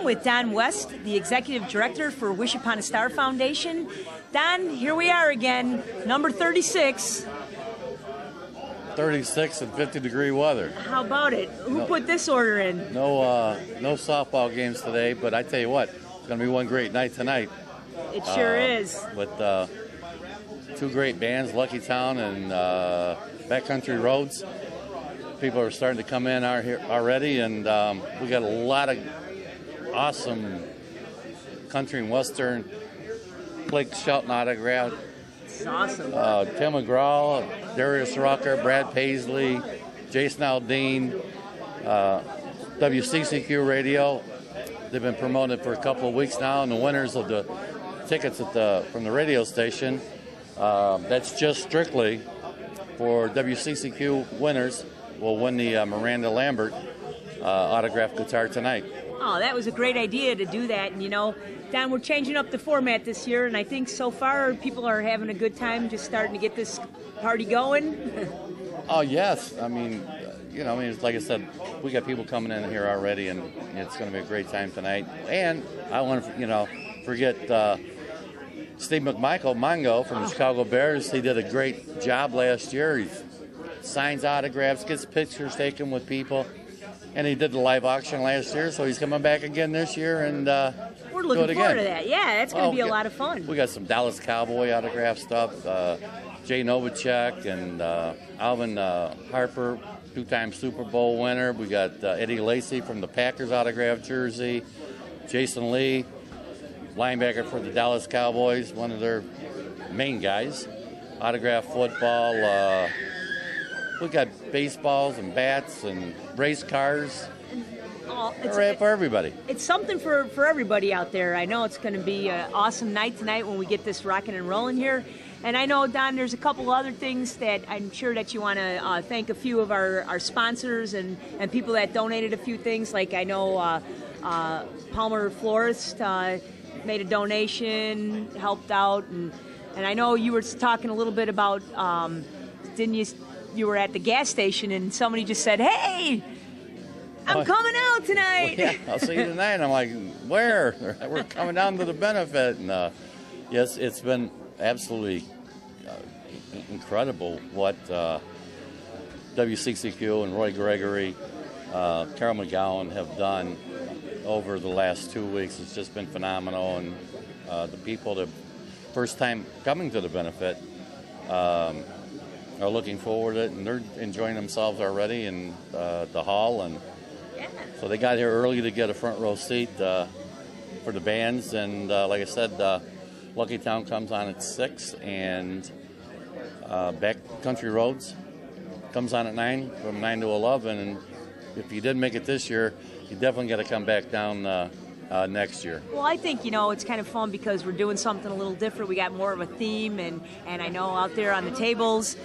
with Don West, the Executive Director for Wish Upon a Star Foundation. Don, here we are again, number 36. 36 and 50-degree weather. How about it? Who put this order in? No softball games today, but I tell you what, it's going to be one great night tonight. It sure is. With two great bands, Lucky Town and Backcountry Roads. People are starting to come in here already, and we got a lot of awesome country and western. Blake Shelton autograph. It's awesome. Tim McGraw, Darius Rucker, Brad Paisley, Jason Aldean, WCCQ Radio. They've been promoted for a couple of weeks now, and the winners of the tickets from the radio station, that's just strictly for WCCQ winners, will win the Miranda Lambert autographed guitar tonight. Oh, that was a great idea to do that. And, Don, we're changing up the format this year, and I think so far people are having a good time just starting to get this party going. Oh, yes. I mean, it's like I said, we got people coming in here already, and it's going to be a great time tonight. And I want to, forget Steve McMichael, Mongo, from the Chicago Bears. He did a great job last year. He signs autographs, gets pictures taken with people. And he did the live auction last year, so he's coming back again this year, and we're looking forward to that. Yeah, that's going to be a lot of fun. We got some Dallas Cowboy autograph stuff. Jay Novacek and Alvin Harper, two-time Super Bowl winner. We got Eddie Lacy from the Packers autograph jersey. Jason Lee, linebacker for the Dallas Cowboys, one of their main guys. Autograph football. We got baseballs and bats and race cars. For everybody. It's something for everybody out there. I know it's going to be an awesome night tonight when we get this rocking and rolling here. And I know, Don, there's a couple other things that I'm sure that you want to thank a few of our sponsors and people that donated a few things. Like I know Palmer Florist made a donation, helped out. And I know you were talking a little bit about, didn't you? You were at the gas station and somebody just said, "Hey, I'm coming out tonight." Well, yeah, I'll see you tonight. And I'm like, where? We're coming down to the benefit. And yes, it's been absolutely incredible what WCCQ and Roy Gregory, Carol McGowan have done over the last 2 weeks. It's just been phenomenal. And the people that first time coming to the benefit are looking forward to it, and they're enjoying themselves already in the hall. And so they got here early to get a front row seat for the bands. And like I said, Lucky Town comes on at 6, and Backcountry Roads comes on at 9, from 9 to 11. And if you didn't make it this year, you definitely got to come back down next year. Well, I think, it's kind of fun because we're doing something a little different. We got more of a theme, and I know out there on the tables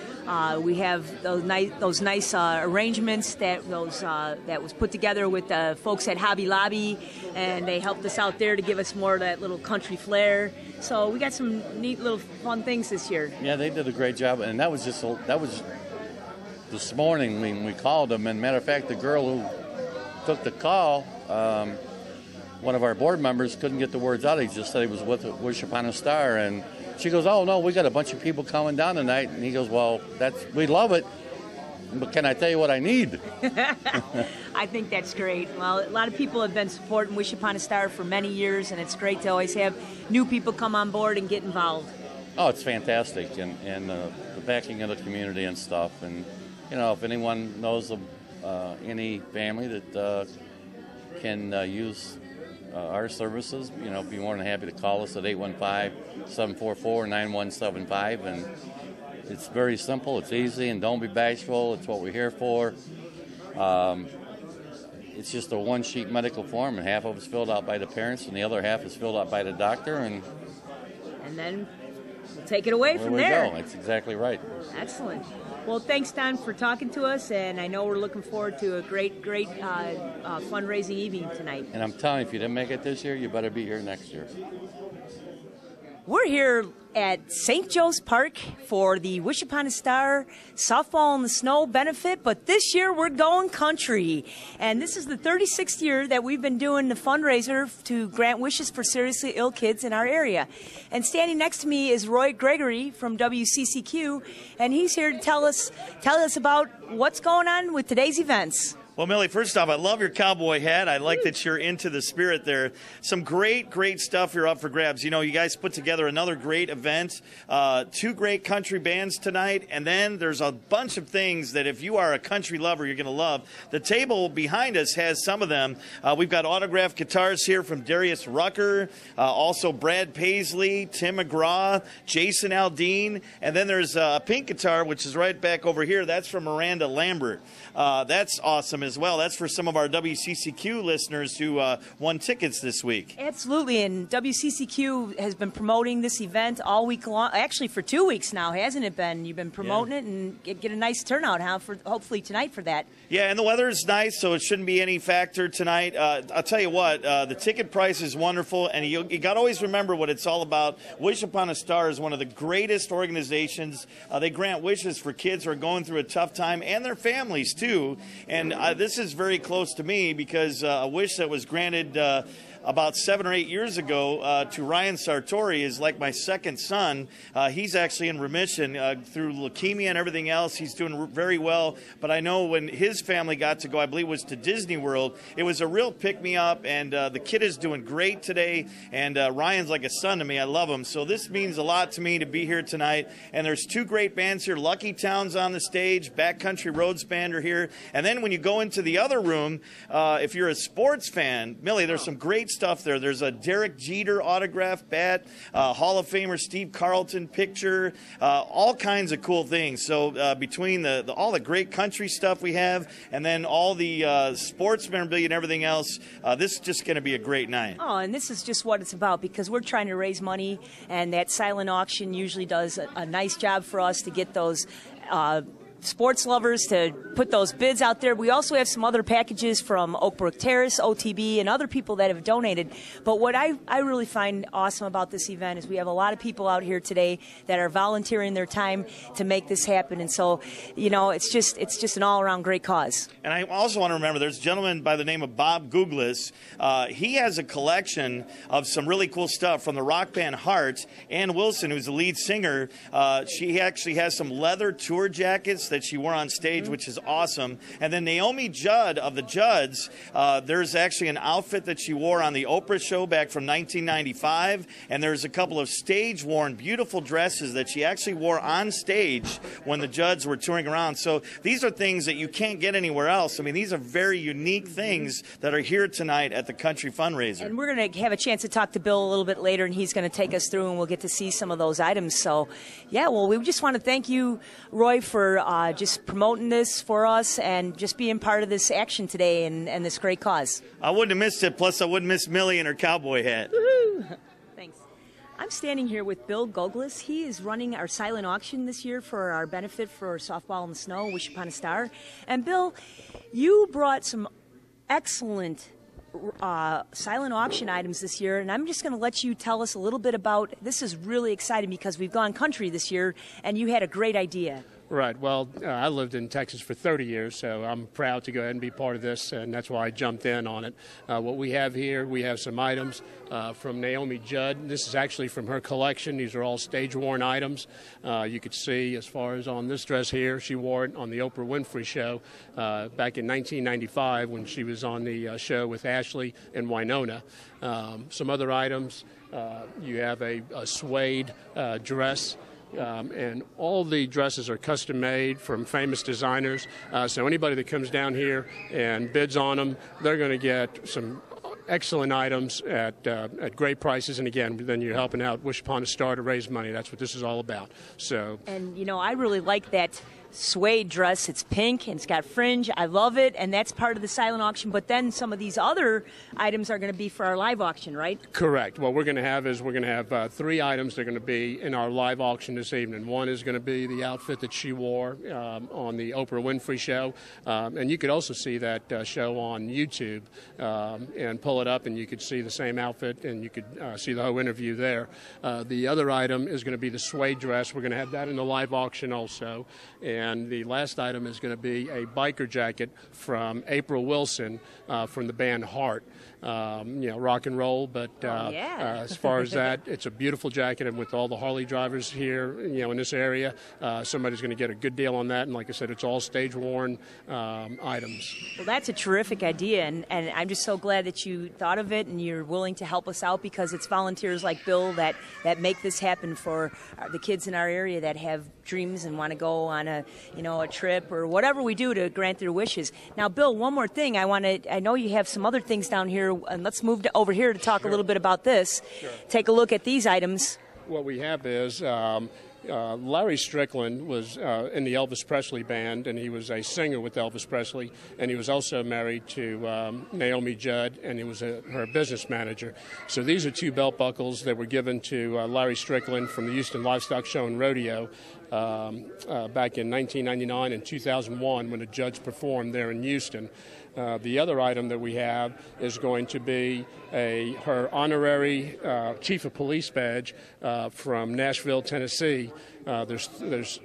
we have those nice arrangements that was put together with the folks at Hobby Lobby, and they helped us out there to give us more of that little country flair. So we got some neat little fun things this year. Yeah, they did a great job, and that was this morning when we called them. And matter of fact, the girl who took the call, one of our board members, couldn't get the words out. He just said he was with Wish Upon a Star. And she goes, "Oh, no, we got a bunch of people coming down tonight." And he goes, "Well, we love it, but can I tell you what I need?" I think that's great. Well, a lot of people have been supporting Wish Upon a Star for many years, and it's great to always have new people come on board and get involved. Oh, it's fantastic, and the backing of the community and stuff. And, if anyone knows of any family that can use our services, be more than happy to call us at 815-744-9175. And it's very simple, it's easy, and don't be bashful. It's what we're here for. It's just a one-sheet medical form, and half of it's filled out by the parents, and the other half is filled out by the doctor. And then we'll take it away from there. There we go. That's exactly right. Excellent. Well, thanks, Don, for talking to us, and I know we're looking forward to a great fundraising evening tonight. And I'm telling you, if you didn't make it this year, you better be here next year. We're here at St. Joe's Park for the Wish Upon a Star Softball in the Snow benefit, but this year we're going country. And this is the 36th year that we've been doing the fundraiser to grant wishes for seriously ill kids in our area. And standing next to me is Gregory from WCCQ, and he's here to tell us about what's going on with today's events. Well, Millie, first off, I love your cowboy hat. I like that you're into the spirit there. Some great stuff here up for grabs. You know, you guys put together another great event, 2 great country bands tonight, and then there's a bunch of things that if you are a country lover, you're going to love. The table behind us has some of them. We've got autographed guitars here from Darius Rucker, also Brad Paisley, Tim McGraw, Jason Aldean, and then there's a pink guitar, which is right back over here. That's from Miranda Lambert. That's awesome as well. That's for some of our WCCQ listeners who won tickets this week. Absolutely, and WCCQ has been promoting this event all week long. Actually, for 2 weeks now, hasn't it been? You've been promoting it and get a nice turnout, huh? For hopefully tonight for that. Yeah, and the weather is nice, so it shouldn't be any factor tonight. I'll tell you what, the ticket price is wonderful, and you got to always remember what it's all about. Wish Upon a Star is one of the greatest organizations. They grant wishes for kids who are going through a tough time and their families too. And this is very close to me because a wish that was granted about 7 or 8 years ago to Ryan Sartori is like my second son. He's actually in remission through leukemia and everything else. He's doing very well. But I know when his family got to go, I believe it was to Disney World, it was a real pick-me-up, and the kid is doing great today, and Ryan's like a son to me. I love him. So this means a lot to me to be here tonight. And there's 2 great bands here. Lucky Town's on the stage. Backcountry Roads Band are here. And then when you go into the other room, if you're a sports fan, Millie, there's some great stuff there. There's a Derek Jeter autograph bat, Hall of Famer Steve Carlton picture, all kinds of cool things. So between all the great country stuff we have and then all the sports memorabilia and everything else, this is just going to be a great night. Oh, and this is just what it's about because we're trying to raise money, and that silent auction usually does a nice job for us to get those sports lovers to put those bids out there. We also have some other packages from Oakbrook Terrace, OTB, and other people that have donated. But what I really find awesome about this event is we have a lot of people out here today that are volunteering their time to make this happen. And so, you know, it's just an all-around great cause. And I also want to remember there's a gentleman by the name of Bob Googlis. He has a collection of some really cool stuff from the rock band Heart. Ann Wilson, who's the lead singer, she actually has some leather tour jackets that she wore on stage, which is awesome. And then Naomi Judd of the Judds, there's actually an outfit that she wore on the Oprah show back from 1995, and there's a couple of stage-worn beautiful dresses that she actually wore on stage when the Judds were touring around. So these are things that you can't get anywhere else. I mean, these are very unique things that are here tonight at the Country Fundraiser. And we're going to have a chance to talk to Bill a little bit later, and he's going to take us through, and we'll get to see some of those items. So, yeah, well, we just want to thank you, Roy, for just promoting this for us and just being part of this action today and this great cause. I wouldn't have missed it. Plus, I wouldn't miss Millie and her cowboy hat. Woo-hoo. Thanks. I'm standing here with Bill Goglis. He is running our silent auction this year for our benefit for Softball in the Snow, Wish Upon a Star. And, Bill, you brought some excellent silent auction items this year, and I'm just going to let you tell us a little bit about this. Is really exciting because we've gone country this year, and you had a great idea. Right. Well, I lived in Texas for 30 years, so I'm proud to go ahead and be part of this, and that's why I jumped in on it. What we have here, we have some items from Naomi Judd. This is actually from her collection. These are all stage-worn items. You could see, as far as on this dress here, she wore it on the Oprah Winfrey show back in 1995 when she was on the show with Ashley and Winona. Some other items, you have a suede dress. And all the dresses are custom made from famous designers. So anybody that comes down here and bids on them, they're going to get some excellent items at great prices. And again, then you're helping out Wish Upon a Star to raise money. That's what this is all about. So. And, you know, I really like that suede dress. It's pink and it's got fringe. I love it, and that's part of the silent auction. But then some of these other items are going to be for our live auction, right? Correct. What we're going to have is 3 items that are going to be in our live auction this evening. One is going to be the outfit that she wore on the Oprah Winfrey show, and you could also see that show on YouTube and pull it up, and you could see the same outfit, and you could see the whole interview there. The other item is going to be the suede dress. We're going to have that in the live auction also. And the last item is going to be a biker jacket from April Wilson from the band Heart. Rock and roll, but as far as that, it's a beautiful jacket, and with all the Harley drivers here, in this area, somebody's going to get a good deal on that. And like I said, it's all stage-worn items. Well, that's a terrific idea, and I'm just so glad that you thought of it and you're willing to help us out, because it's volunteers like Bill that make this happen for the kids in our area that have dreams and want to go on a trip or whatever we do to grant their wishes. Now, Bill, one more thing. I know you have some other things down here, and let's move over here to talk a little bit about this. Sure. Take a look at these items. What we have is Larry Strickland was in the Elvis Presley band, and he was a singer with Elvis Presley, and he was also married to Naomi Judd, and he was her business manager. So these are 2 belt buckles that were given to Larry Strickland from the Houston Livestock Show and Rodeo back in 1999 and 2001 when a judge performed there in Houston. The other item that we have is going to be her honorary chief of police badge from Nashville, Tennessee. There's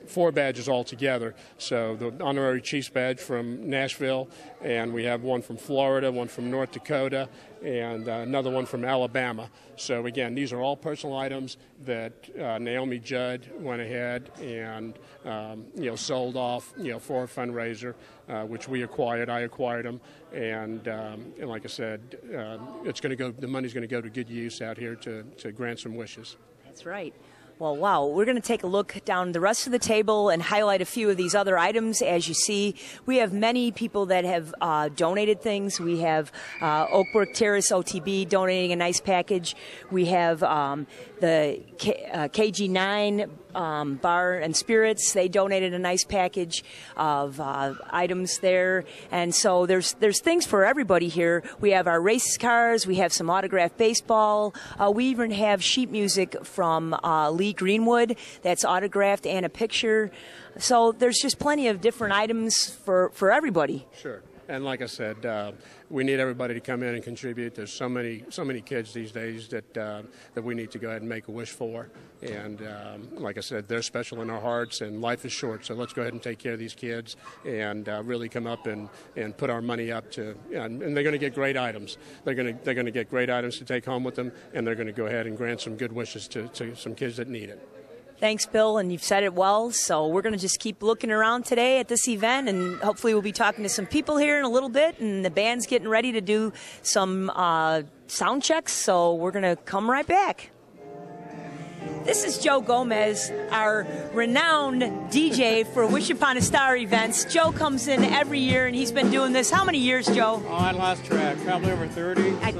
4 badges altogether. So the honorary chief's badge from Nashville, and we have one from Florida, one from North Dakota, and another one from Alabama. So again, these are all personal items that Naomi Judd went ahead and sold off for a fundraiser, which we acquired. I acquired them, and like I said, the money's going to go to good use out here to grant some wishes. That's right. Well, wow, we're going to take a look down the rest of the table and highlight a few of these other items. As you see, we have many people that have donated things. We have Oakbrook Terrace OTB donating a nice package. We have the KG9 Bar and Spirits. They donated a nice package of items there. And so there's things for everybody here. We have our race cars. We have some autographed baseball. We even have sheet music from Lee Greenwood that's autographed and a picture. So there's just plenty of different items for everybody. Sure. And like I said, we need everybody to come in and contribute. There's so many kids these days that we need to go ahead and make a wish for. And like I said, they're special in our hearts, and life is short. So let's go ahead and take care of these kids and really come up and put our money up to. And they're going to get great items. They're going to get great items to take home with them, and they're going to go ahead and grant some good wishes to some kids that need it. Thanks, Bill, and you've said it well. So we're going to just keep looking around today at this event, and hopefully we'll be talking to some people here in a little bit, and the band's getting ready to do some sound checks, so we're going to come right back. This is Joe Gomez, our renowned DJ for Wish Upon a Star events. Joe comes in every year, and he's been doing this. How many years, Joe? Oh, I lost track. Probably over 30. I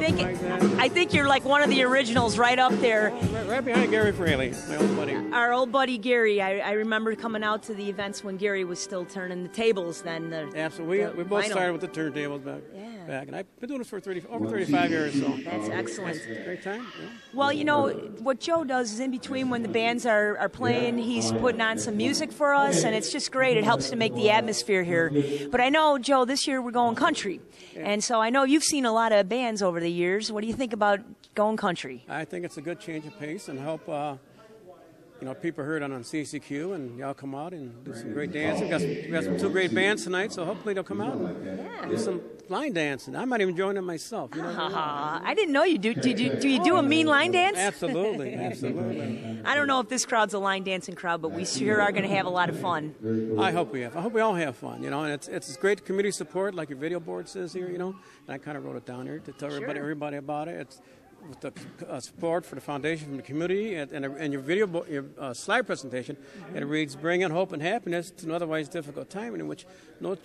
think you're like one of the originals right up there. Right behind Gary Fraley, my old buddy. Our old buddy Gary. I remember coming out to the events when Gary was still turning the tables then. Absolutely. We both started with the turntables back. And I've been doing this for over 35 years. So that's excellent. It's a great time. Yeah. Well, what Joe does is in between when the bands are playing, he's putting on some music for us, and it's just great. It helps to make the atmosphere here. But I know, Joe, this year we're going country. And so I know you've seen a lot of bands over the years. What do you think about going country? I think it's a good change of pace and help people heard on CCQ, and y'all come out and do some great dancing. We got some 2 great bands tonight, so hopefully they'll come out and do some line dancing. I might even join them myself. I didn't know you do. Do you do a mean line dance? Absolutely. I don't know if this crowd's a line dancing crowd, but we sure are going to have a lot of fun. I hope we have. I hope we all have fun. And it's great community support, like your video board says here. And I kind of wrote it down here to tell everybody about it. It's with the support for the foundation from the community, and your video, your slide presentation, it reads, "Bringing hope and happiness to an otherwise difficult time in which no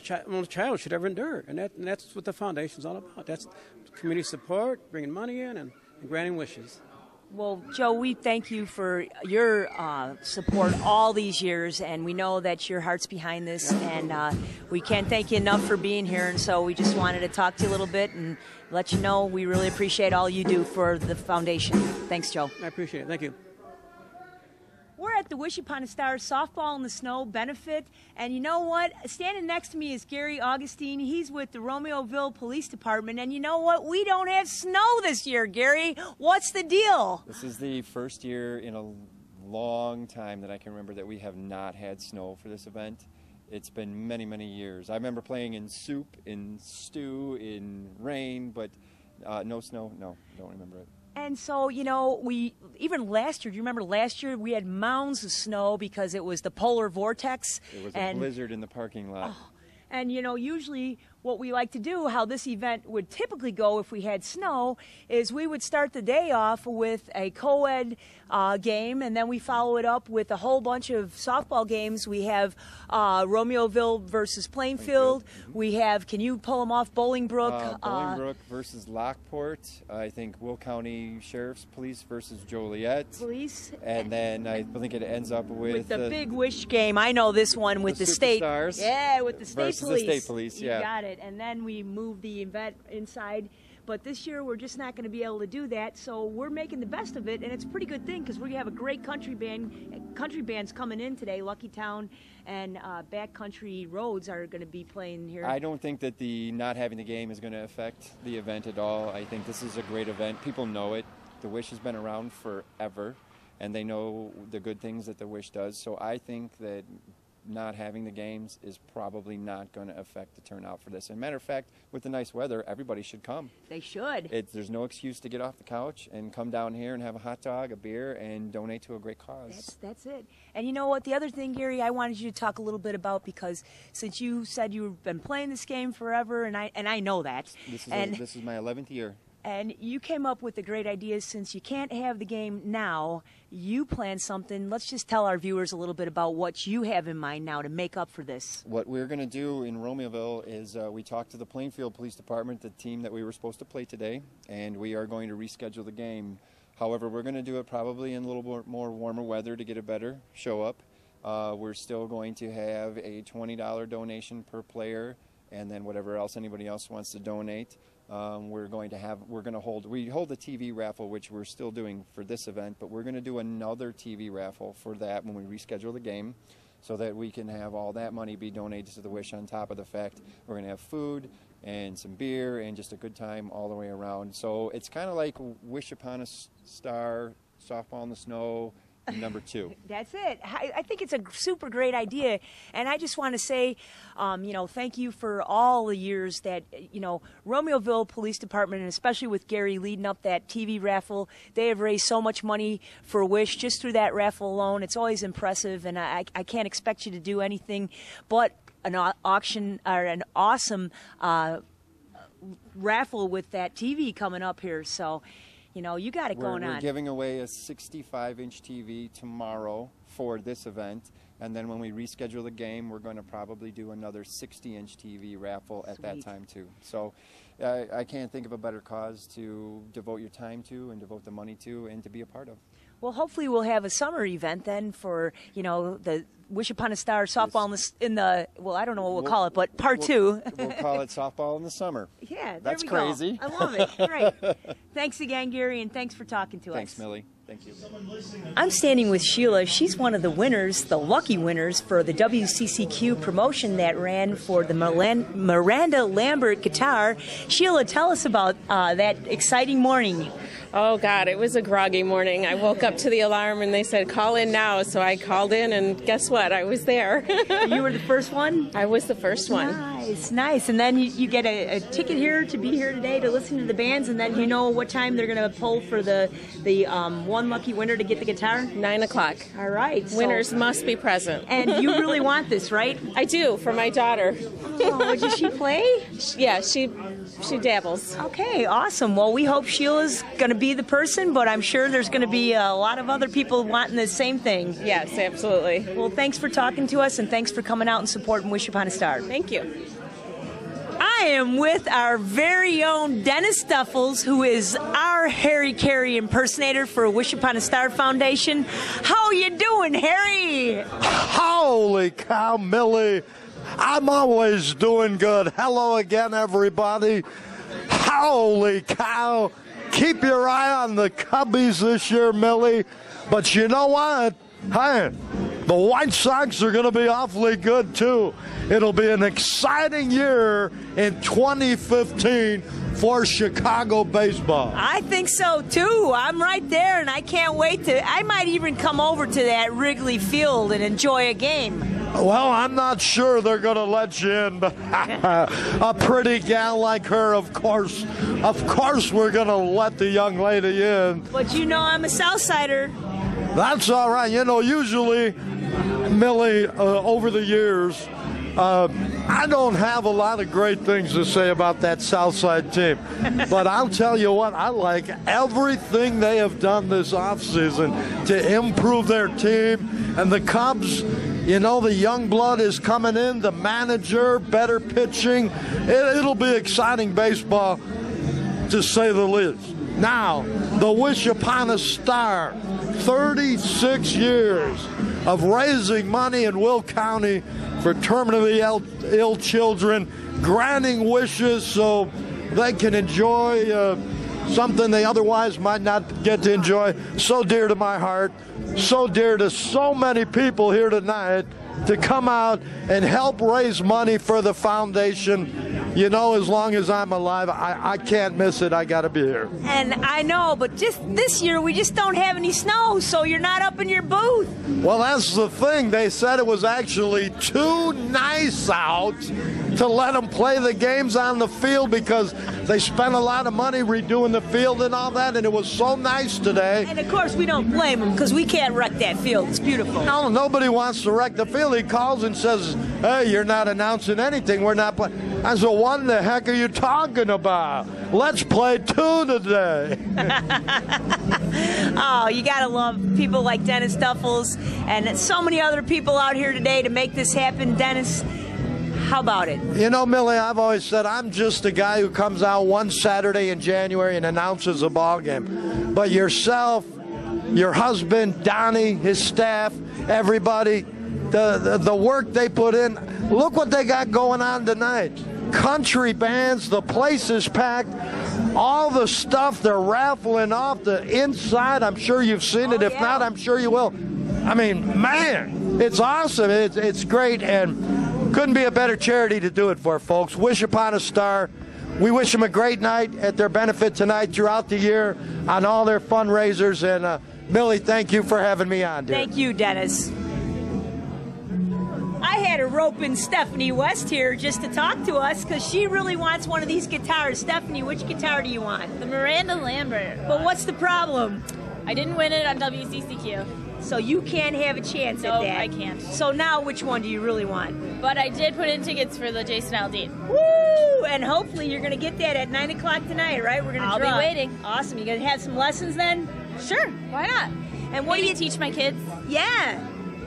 child should ever endure." And that's what the foundation's all about. That's community support, bringing money in, and granting wishes. Well, Joe, we thank you for your support all these years, and we know that your heart's behind this, and we can't thank you enough for being here, and so we just wanted to talk to you a little bit and let you know we really appreciate all you do for the foundation. Thanks, Joe. I appreciate it. Thank you. We're at the Wish Upon a Star Softball in the Snow benefit, and you know what? Standing next to me is Gary Augustine. He's with the Romeoville Police Department, and you know what? We don't have snow this year, Gary. What's the deal? This is the first year in a long time that I can remember that we have not had snow for this event. It's been many, many years. I remember playing in soup, in stew, in rain, but no snow. No, don't remember it. And so, you know, even last year, do you remember last year we had mounds of snow because it was the polar vortex? It was a blizzard in the parking lot. Oh, and, you know, usually what we like to do, how this event would typically go if we had snow, is we would start the day off with a co-ed game, and then we follow it up with a whole bunch of softball games. We have Romeoville versus Plainfield. We have, can you pull them off, Bolingbrook? Bolingbrook versus Lockport. I think Will County Sheriff's Police versus Joliet. Police. And then I think it ends up with the Big Wish game. I know this one with the state. Superstars. Yeah, with the state versus police. The state police, yeah. You got it. And then we move the event inside. But this year we're just not going to be able to do that, so we're making the best of it, and it's a pretty good thing because we have a great country bands coming in today. Lucky Town and Backcountry Roads are going to be playing here. I don't think that the not having the game is going to affect the event at all. I think this is a great event. People know it. The Wish has been around forever, and they know the good things that the Wish does. So I think that not having the games is probably not going to affect the turnout for this. As a matter of fact, with the nice weather, everybody should come. They should. There's no excuse to get off the couch and come down here and have a hot dog, a beer, and donate to a great cause. That's it. And you know what? The other thing, Gary, I wanted you to talk a little bit about, because since you said you've been playing this game forever, and I know that. This is my 11th year. And you came up with a great idea. Since you can't have the game now, you planned something. Let's just tell our viewers a little bit about what you have in mind now to make up for this. What we're going to do in Romeoville is we talked to the Plainfield Police Department, the team that we were supposed to play today, and we are going to reschedule the game. However, we're going to do it probably in a little more warmer weather to get a better show up. We're still going to have a $20 donation per player, and then whatever else anybody else wants to donate. We hold the TV raffle, which we're still doing for this event, but we're going to do another TV raffle for that when we reschedule the game, so that we can have all that money be donated to the Wish, on top of the fact we're going to have food and some beer and just a good time all the way around. So it's kind of like Wish Upon a Star, Softball in the Snow, number 2. That's it. I think it's a super great idea, and I just want to say, thank you for all the years that, Romeoville Police Department, and especially with Gary leading up that TV raffle, they have raised so much money for Wish just through that raffle alone. It's always impressive, and I can't expect you to do anything but an auction or an awesome raffle with that TV coming up here. So, you got it going on. We're giving away a 65-inch TV tomorrow for this event, and then when we reschedule the game, we're going to probably do another 60-inch TV raffle at that time too. So I can't think of a better cause to devote your time to and devote the money to and to be a part of. Well, hopefully we'll have a summer event then for, the Wish Upon a Star softball well, I don't know what we'll call it, but part 2. We'll call it Softball in the Summer. Yeah, that's crazy. I love it. Great. Thanks again, Gary, and thanks for talking to us. Thanks, Millie. Thank you. I'm standing with Sheila. She's one of the winners, the lucky winners, for the WCCQ promotion that ran for the Miranda Lambert guitar. Sheila, tell us about that exciting morning. Oh, God, it was a groggy morning. I woke up to the alarm and they said, call in now. So I called in, and guess what? I was there. You were the first one? I was the first one. Nice. And then you get a ticket here to be here today to listen to the bands, and then you know what time they're going to pull for the one lucky winner to get the guitar? 9 o'clock. All right. Winners must be present. And you really want this, right? I do, for my daughter. Oh, does she play? Yeah, she dabbles. Okay, awesome. Well, we hope Sheila's going to be the person, but I'm sure there's going to be a lot of other people wanting the same thing. Yes, absolutely. Well, thanks for talking to us, and thanks for coming out and supporting Wish Upon a Star. Thank you. I am with our very own Dennis Duffels, who is our Harry Carey impersonator for Wish Upon a Star Foundation. How you doing, Harry? Holy cow, Millie. I'm always doing good. Hello again, everybody. Holy cow. Keep your eye on the Cubbies this year, Millie. But you know what? Hey, the White Sox are going to be awfully good, too. It'll be an exciting year in 2015 for Chicago baseball. I think so, too. I'm right there, and I can't wait to. I might even come over to that Wrigley Field and enjoy a game. Well, I'm not sure they're going to let you in, but a pretty gal like her, of course we're going to let the young lady in. But you know I'm a Southsider. That's all right. You know, usually, Millie, over the years, I don't have a lot of great things to say about that Southside team. But I'll tell you what, I like everything they have done this offseason to improve their team. And the Cubs, you know, the young blood is coming in, the manager, better pitching. It'll be exciting baseball, to say the least. Now, the Wish Upon a Star, 36 years of raising money in Will County for terminally ill children, granting wishes so they can enjoy something they otherwise might not get to enjoy. So dear to my heart, so dear to so many people here tonight to come out and help raise money for the foundation. You know, as long as I'm alive, I can't miss it. I got to be here. And I know, but just this year we just don't have any snow, so you're not up in your booth. Well, that's the thing. They said it was actually too nice out to let them play the games on the field because they spent a lot of money redoing the field and all that, and it was so nice today. And, of course, we don't blame them because we can't wreck that field. It's beautiful. No, nobody wants to wreck the field. He calls and says, hey, you're not announcing anything. We're not playing. I said, what the heck are you talking about? Let's play two today. Oh, you got to love people like Dennis Duffels and so many other people out here today to make this happen. Dennis, how about it? You know, Millie, I've always said I'm just a guy who comes out one Saturday in January and announces a ball game. But yourself, your husband, Donnie, his staff, everybody, the work they put in, look what they got going on tonight. Country bands, the place is packed. All the stuff they're raffling off the inside, I'm sure you've seen it. If not, I'm sure you will. I mean, man, it's awesome. It's great, and couldn't be a better charity to do it for, folks. Wish Upon a Star. We wish them a great night at their benefit tonight, throughout the year, on all their fundraisers. And, Millie, thank you for having me on, dear. Thank you, Dennis. I had to rope in Stephanie West here just to talk to us because she really wants one of these guitars. Stephanie, which guitar do you want? The Miranda Lambert. But what's the problem? I didn't win it on WCCQ. So you can't have a chance at that. No, I can't. So now which one do you really want? But I did put in tickets for the Jason Aldean. Woo! And hopefully you're going to get that at 9 o'clock tonight, right? We're going to I'll draw. be waiting. Awesome. You going to have some lessons then? Sure. Why not? And what do do you teach my kids? Yeah.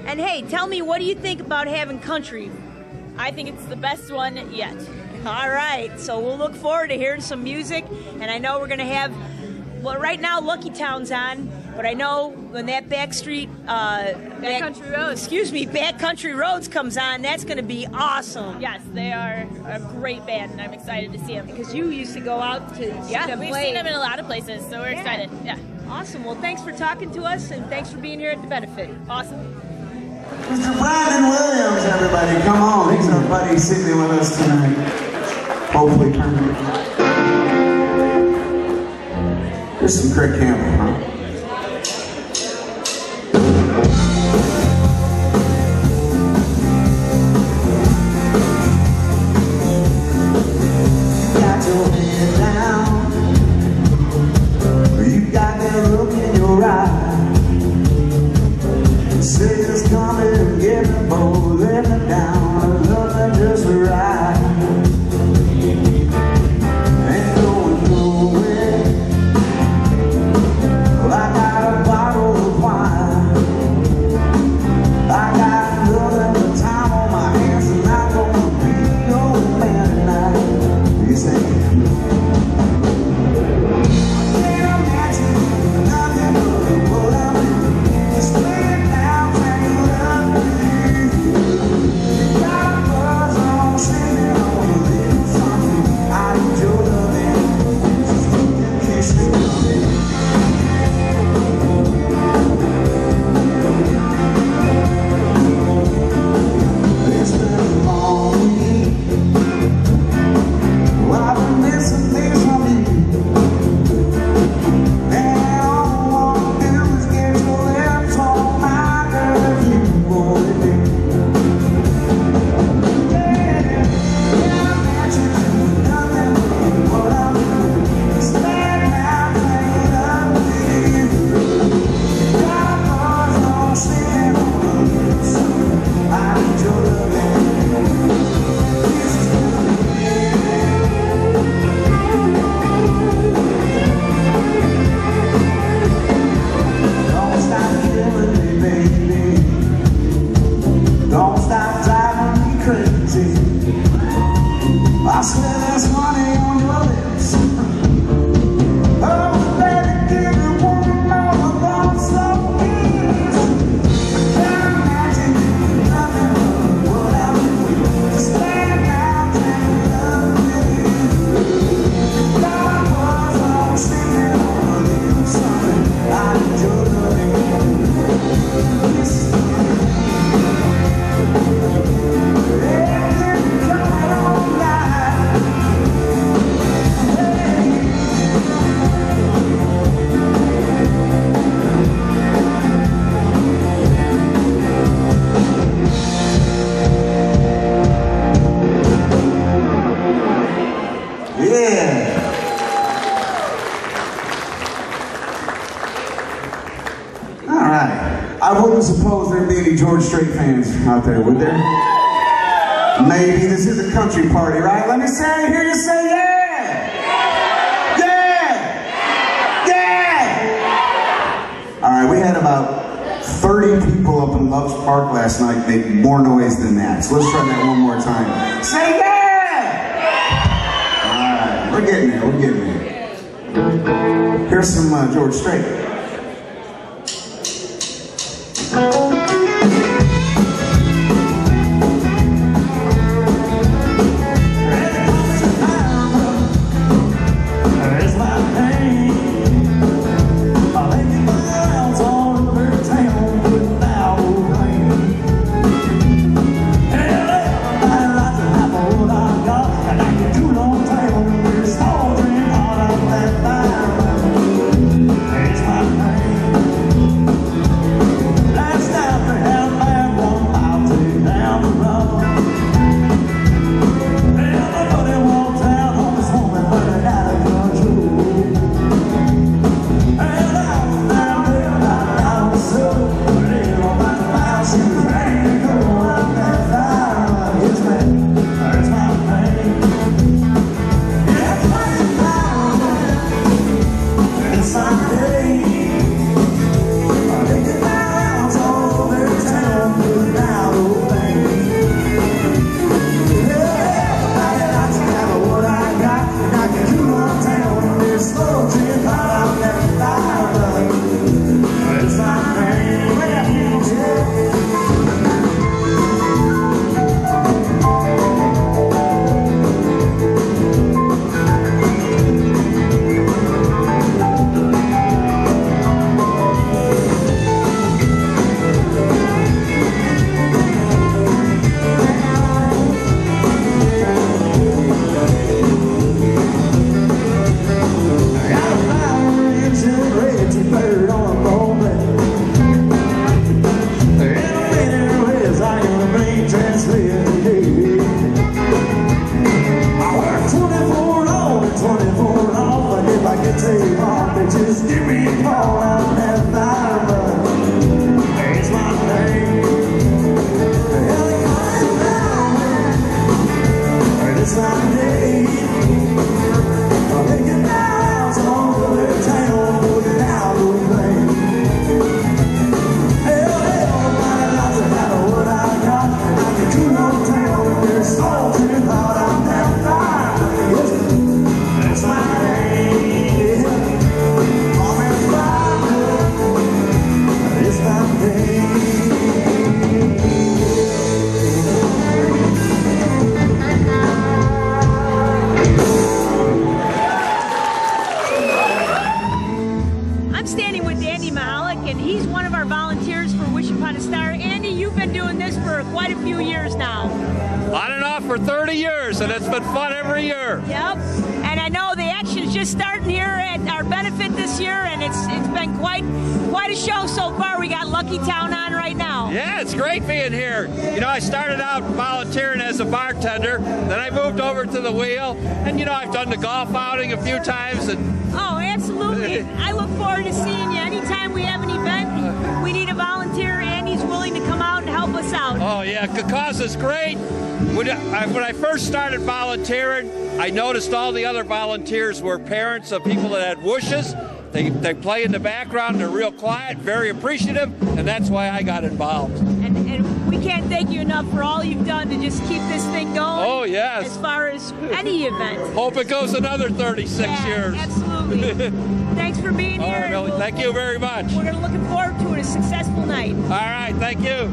And hey, tell me, what do you think about having country? I think it's the best one yet. All right. So we'll look forward to hearing some music. And I know we're going to have, well, right now Lucky Town's on. But I know when that Backcountry Roads comes on, that's going to be awesome. Yes, they are a great band, and I'm excited to see them. Because you used to go out to see them we've play. seen them in a lot of places, so we're excited. Yeah. Awesome. Well, thanks for talking to us, and thanks for being here at the benefit. Awesome. Mr. Brandon Williams, everybody, come on. He's our buddy sitting with us tonight. Hopefully permanent. Here's some Craig Campbell, huh? Got your head down. You got that look in your eye. Sailors coming and get the boat, let me down, loving just right. Ain't going nowhere. Well, I crazy. I swear there's honey on your lips. Oh, baby, give me one more long slow kiss. Can't imagine nothing but what I would just stand out and love me. God was always thinking of a little something I enjoy loving. This I wouldn't suppose there'd be any George Strait fans out there, would there? Maybe. This is a country party, right? Let me say, hear you say, yeah! Yeah! Yeah! All right, we had about 30 people up in Love's Park last night make more noise than that. So let's try that one more time. Say yeah! All right, we're getting there, we're getting there. Here's some George Strait. When I first started volunteering, I noticed all the other volunteers were parents of people that had whooshes. They play in the background, they're real quiet, very appreciative, and that's why I got involved. And we can't thank you enough for all you've done to just keep this thing going. Oh, yes. As far as any event. Hope it goes another 36 years. Absolutely. Thanks for being here. All right, Millie, thank you very much. We're looking forward to a successful night. All right, thank you.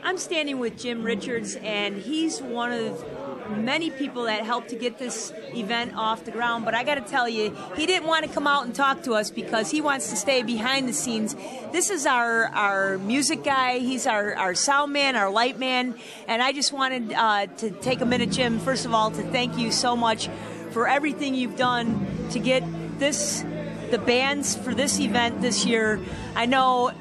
I'm standing with Jim Richards, and he's one of many people that helped to get this event off the ground. But I got to tell you, he didn't want to come out and talk to us because he wants to stay behind the scenes. This is our music guy. He's our sound man, our light man. And I just wanted to take a minute, Jim, first of all, to thank you so much for everything you've done to get the bands for this event this year. I know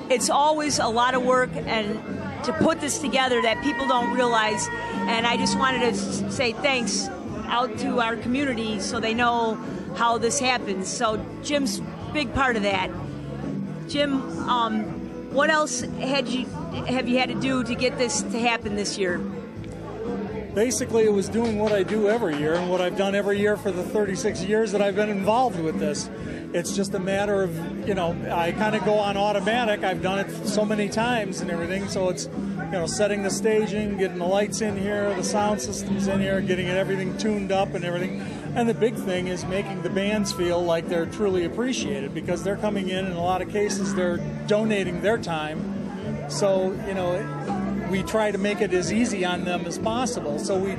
it's always a lot of work and to put this together that people don't realize, and I just wanted to say thanks out to our community so they know how this happens. So Jim's a big part of that. Jim, what else have you had to do to get this to happen this year? Basically, it was doing what I do every year and what I've done every year for the 36 years that I've been involved with this. It's just a matter of, I kind of go on automatic. I've done it so many times and everything. So it's, setting the staging, getting the lights in here, the sound systems in here, getting everything tuned up and everything. And the big thing is making the bands feel like they're truly appreciated because they're coming in a lot of cases, they're donating their time. So, we try to make it as easy on them as possible. So we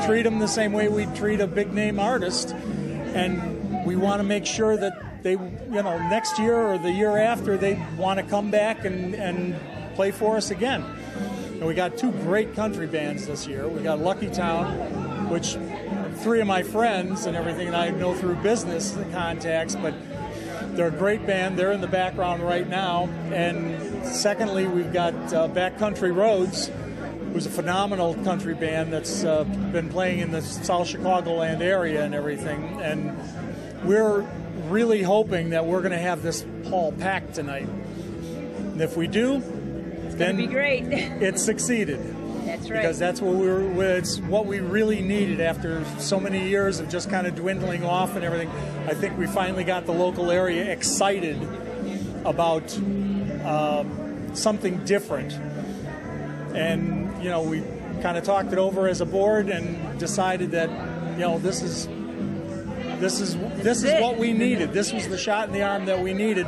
treat them the same way we treat a big name artist. And we want to make sure that they, next year or the year after, they want to come back and play for us again. And we got two great country bands this year. We got Lucky Town, which three of my friends and everything, and I know through business contacts, but they're a great band. They're in the background right now. And secondly, we've got Backcountry Roads, who's a phenomenal country band that's been playing in the South Chicagoland area and everything. And we're really hoping that we're going to have this hall packed tonight. And if we do, then it'll be great. It succeeded. That's right. Because that's it's what we really needed after so many years of just kind of dwindling off and everything. I think we finally got the local area excited about something different. And, we kind of talked it over as a board and decided that, this is what we needed. This was the shot in the arm that we needed.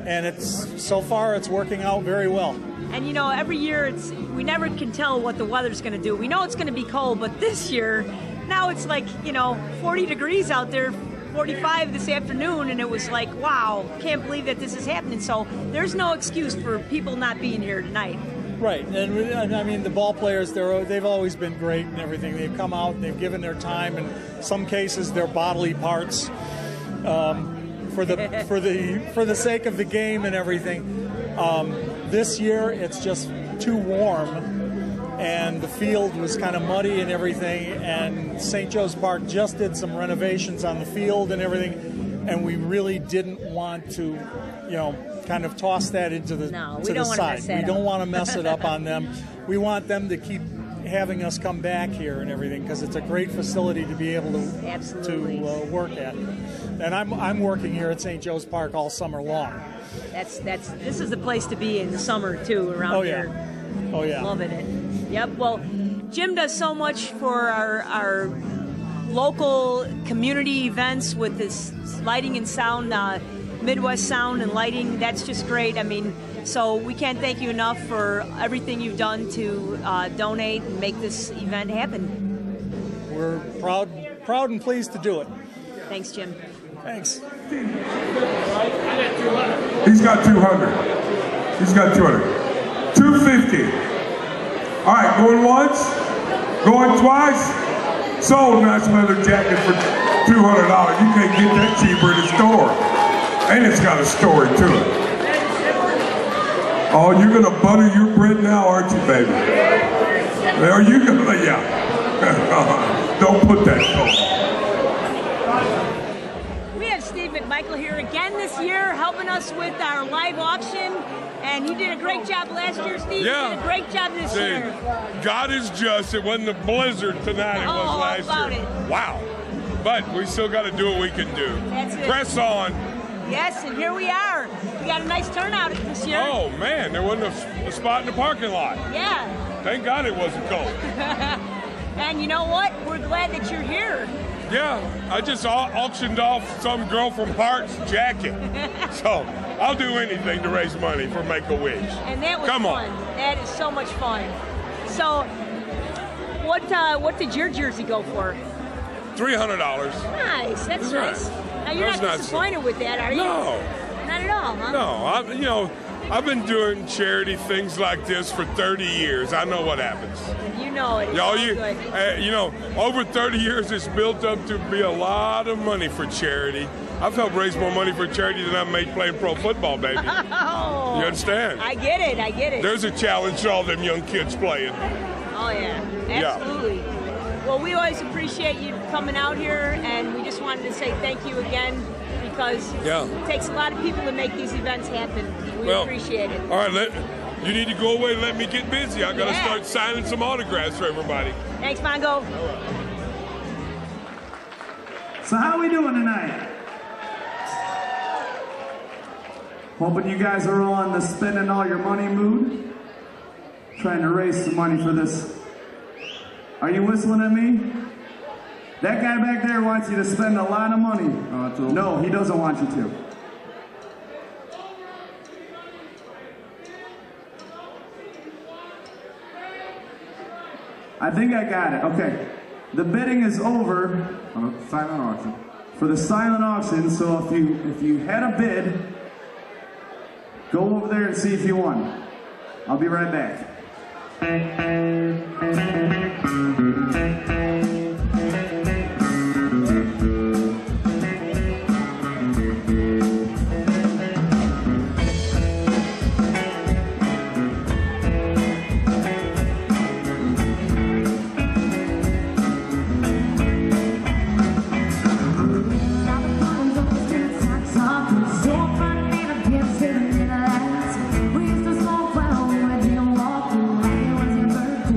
And so far it's working out very well. And every year we never can tell what the weather's going to do. We know it's going to be cold, but this year, now it's like, 40 degrees out there, 45 this afternoon, and it was like, wow, can't believe that this is happening. So there's no excuse for people not being here tonight. Right, and I mean the ball players, they've always been great and everything. They've come out and they've given their time, and some cases their bodily parts for the sake of the game and everything. This year it's just too warm, and the field was kind of muddy and everything. And St. Joe's Park just did some renovations on the field and everything, and we really didn't want to, kind of toss that into the side. We don't want to mess it up on them. We want them to keep having us come back here and everything because it's a great facility to be able to work at. And I'm working here at St. Joe's Park all summer long. This is the place to be in the summer too around here. Oh yeah. Loving it. Yep. Well, Jim does so much for our local community events with this lighting and sound, Midwest Sound and Lighting. That's just great. I mean, so we can't thank you enough for everything you've done to donate and make this event happen. We're proud and pleased to do it. Thanks, Jim. Thanks. He's got 200. He's got 200. 250. All right, going once, going twice. Sold. Nice leather jacket for $200. You can't get that cheaper at the store. And it's got a story to it. Oh, you're gonna butter your bread now, aren't you, baby? Are you gonna? Yeah. Don't put that coat. Michael here again this year, helping us with our live auction, and he did a great job last year. Steve, yeah. You did a great job this year. God is just. It wasn't the blizzard tonight it was last year. Wow. But we still got to do what we can do. That's it. Press on. Yes, and here we are. We got a nice turnout this year. Oh, man, there wasn't a spot in the parking lot. Yeah. Thank God it wasn't cold. And you know what? We're glad that you're here. Yeah, I just auctioned off some girl from Parks' jacket. So I'll do anything to raise money for Make-A-Wish. And that was Come fun. on. That is so much fun. So, what did your jersey go for? $300. Nice. That's Right. nice. Now you're That's not not disappointed with that, are you? No. Not at all, huh? No, I've been doing charity things like this for 30 years. I know what happens. You know it. It's all good. Over 30 years, it's built up to be a lot of money for charity. I've helped raise more money for charity than I've made playing pro football, baby. Oh, You understand? I get it. There's a challenge to all them young kids playing. Oh, yeah. Absolutely. Well, we always appreciate you coming out here, and we just wanted to say thank you again because it takes a lot of people to make these events happen. We appreciate it. All right, you need to go away and let me get busy. I got to start signing some autographs for everybody. Thanks, Mongo. So how we doing tonight? Hoping you guys are all in the spending all your money mood. Trying to raise some money for this. Are you whistling at me? That guy back there wants you to spend a lot of money. No, he doesn't want you to. I think I got it. Okay. The bidding is over. Silent auction. For the silent auction, so if you had a bid, go over there and see if you won. I'll be right back. We used to smoke when we didn't walk through. It was your birthday.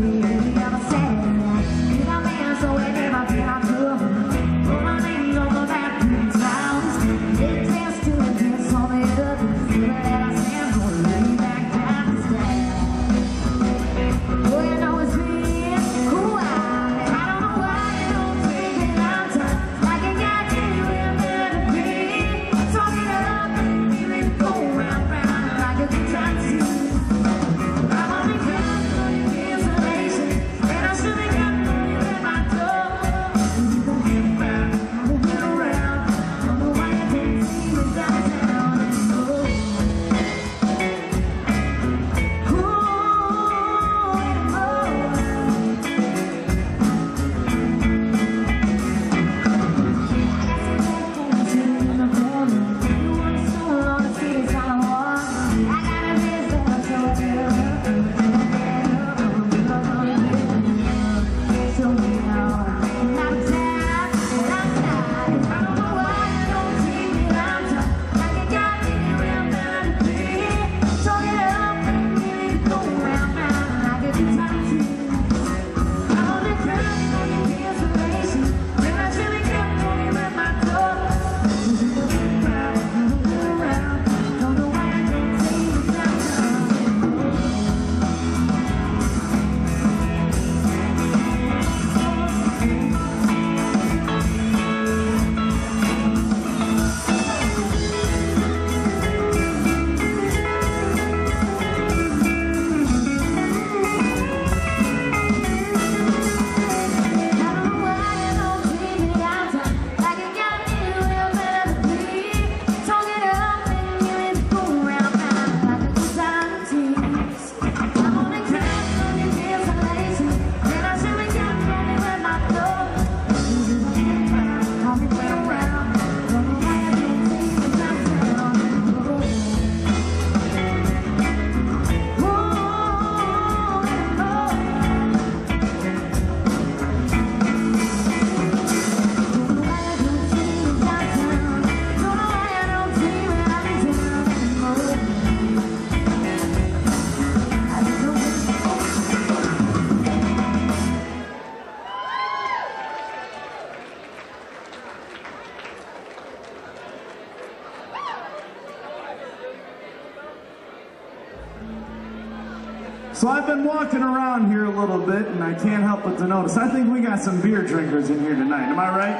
So I've been walking around here a little bit, and I can't help but to notice, I think we got some beer drinkers in here tonight. Am I right?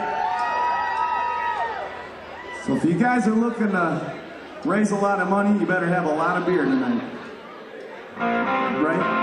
So if you guys are looking to raise a lot of money, you better have a lot of beer tonight. Right?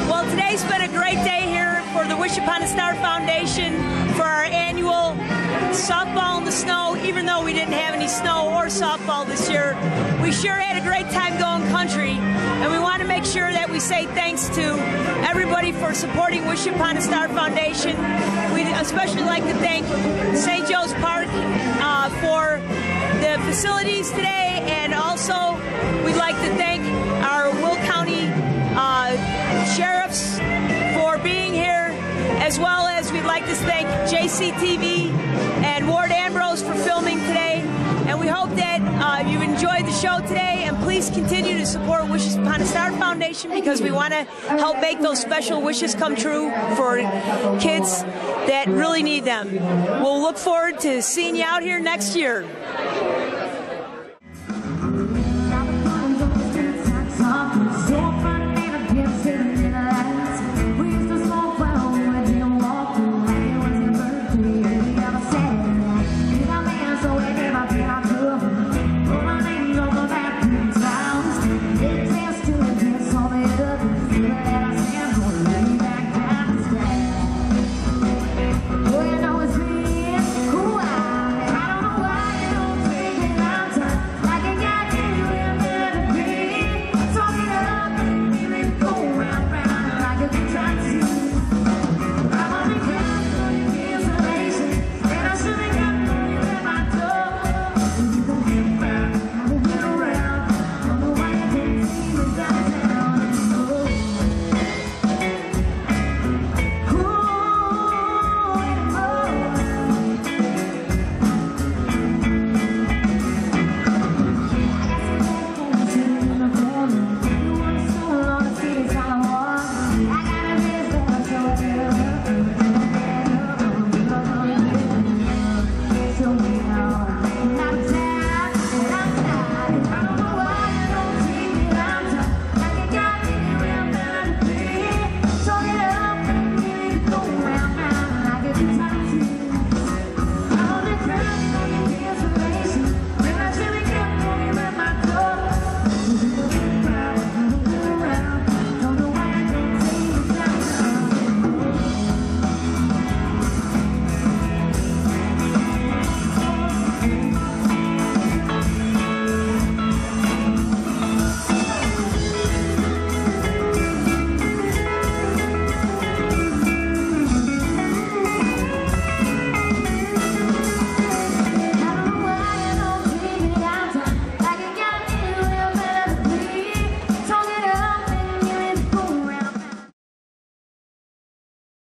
Well, today's been a great day here for the Wish Upon a Star Foundation for our annual softball in the snow. Even though we didn't have any snow or softball this year, we sure had a great time going country, and we want to make sure that we say thanks to everybody for supporting Wish Upon a Star Foundation. We'd especially like to thank St. Joe's Park for the facilities today, and also we'd like to thank our Will County sheriffs for being here, as well as we'd like to thank JCTV and Ward Ambrose for filming today. And we hope that you enjoyed the show today, and please continue to support Wishes Upon a Star Foundation, because we want to help make those special wishes come true for kids that really need them. We'll look forward to seeing you out here next year.